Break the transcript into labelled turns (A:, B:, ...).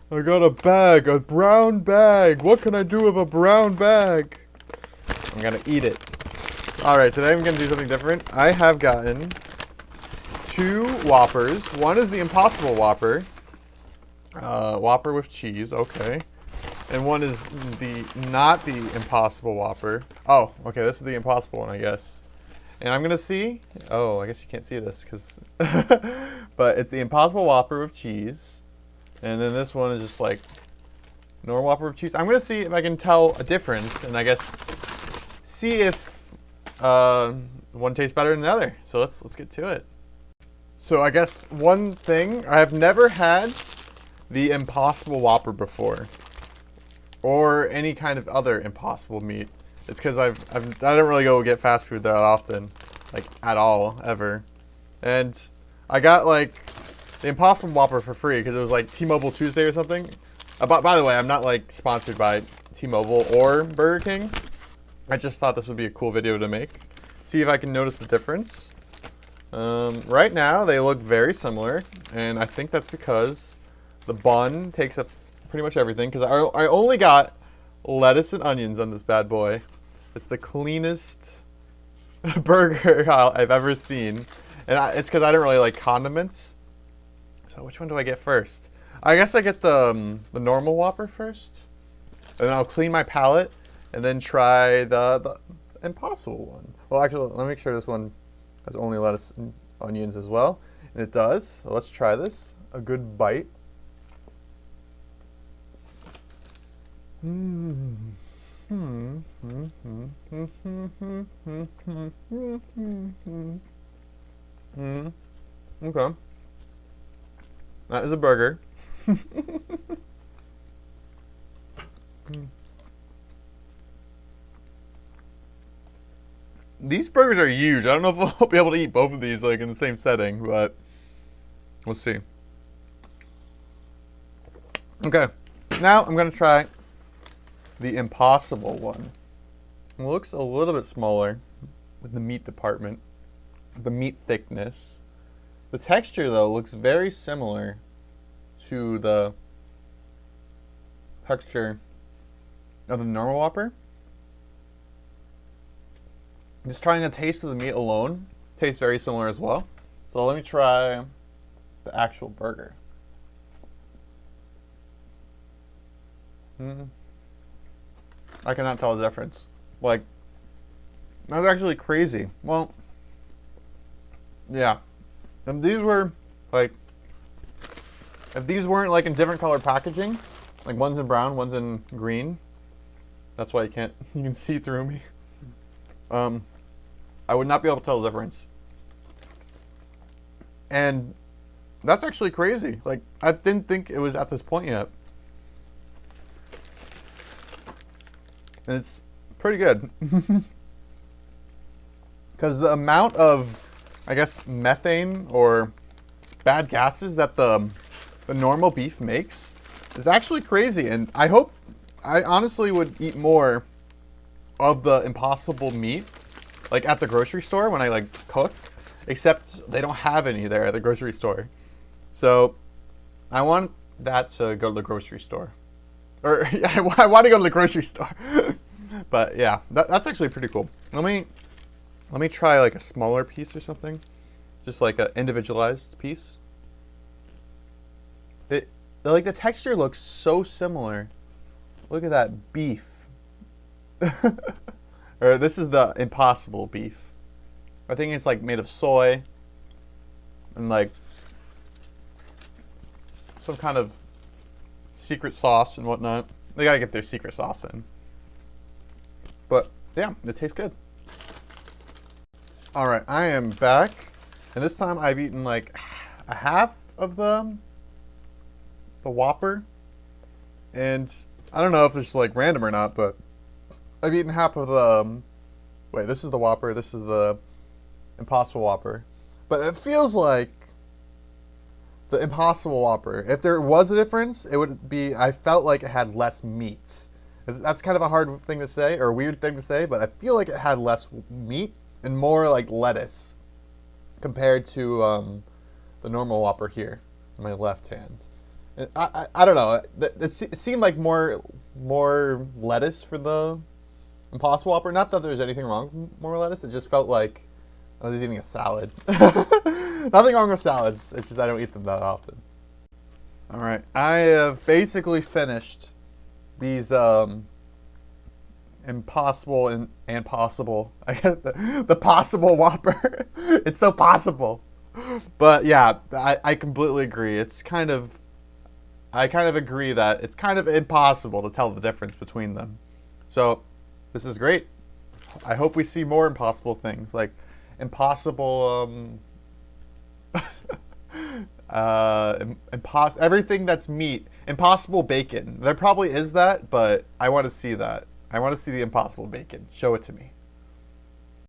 A: I got a bag, a brown bag. What can I do with a brown bag? I'm gonna eat it. Alright, today I'm gonna do something different. I have gotten 2 Whoppers. One is the Impossible Whopper. Whopper with cheese, okay. And one is not the Impossible Whopper. Oh, okay, this is the Impossible one, I guess. And I'm gonna see, oh, I guess you can't see this, because, but it's the Impossible Whopper with cheese. And then this one is just like normal Whopper with cheese. I'm gonna see if I can tell a difference, and I guess see if one tastes better than the other. So let's get to it. So I guess one thing, I have never had the Impossible Whopper before, or any kind of other Impossible meat. It's because I don't really go get fast food that often, like at all, ever. And I got like the Impossible Whopper for free because it was like T-Mobile Tuesday or something. By the way, I'm not like sponsored by T-Mobile or Burger King. I just thought this would be a cool video to make. See if I can notice the difference. Right now, they look very similar, and I think that's because the bun takes up pretty much everything, because I only got lettuce and onions on this bad boy. It's the cleanest burger I've ever seen. And it's because I don't really like condiments. So which one do I get first? I guess I get the normal Whopper first. And then I'll clean my palate and then try the Impossible one. Well, actually, let me make sure this one has only lettuce and onions as well. And it does. So let's try this. A good bite. Okay. That is a burger. These burgers are huge. I don't know if I'll be able to eat both of these like in the same setting, but we'll see. Okay. Now I'm gonna try the Impossible one. It looks a little bit smaller with the meat department, the meat thickness. The texture, though, looks very similar to the texture of the normal Whopper. Just trying the taste of the meat alone tastes very similar as well. So let me try the actual burger. I cannot tell the difference. Like, that's actually crazy. Well, yeah. If these were, like, if these weren't, like, in different color packaging, like one's in brown, one's in green, that's why you can see through me. I would not be able to tell the difference. And that's actually crazy. Like, I didn't think it was at this point yet. And it's pretty good. Because the amount of, I guess, methane or bad gases that the normal beef makes is actually crazy. And I honestly would eat more of the Impossible meat, like at the grocery store when I like cook, except they don't have any there at the grocery store. So I want that to go to the grocery store. Or I want to go to the grocery store. But yeah, that's actually pretty cool. Let me try like a smaller piece or something. Just like an individualized piece. Like the texture looks so similar. Look at that beef. Or this is the Impossible beef. I think it's like made of soy and like some kind of secret sauce and whatnot. They gotta get their secret sauce in. But yeah, it tastes good. All right, I am back, and this time I've eaten like a half of the Whopper, and I don't know if it's like random or not, but I've eaten half of the. Wait, this is the Whopper. This is the Impossible Whopper, but it feels like the Impossible Whopper. If there was a difference, it would be I felt like it had less meat. That's kind of a hard thing to say, or a weird thing to say, but I feel like it had less meat and more like lettuce compared to the normal Whopper here in my left hand. I don't know. It seemed like more lettuce for the Impossible Whopper. Not that there's anything wrong with more lettuce. It just felt like I was eating a salad. Nothing wrong with salads. It's just I don't eat them that often. All right, I have basically finished these impossible and possible. I get the possible Whopper. It's so possible. But yeah, I completely agree. I kind of agree that it's kind of impossible to tell the difference between them. So this is great. I hope we see more impossible things like impossible everything that's meat. Impossible bacon. There probably is that, but I want to see that. I want to see the impossible bacon. Show it to me.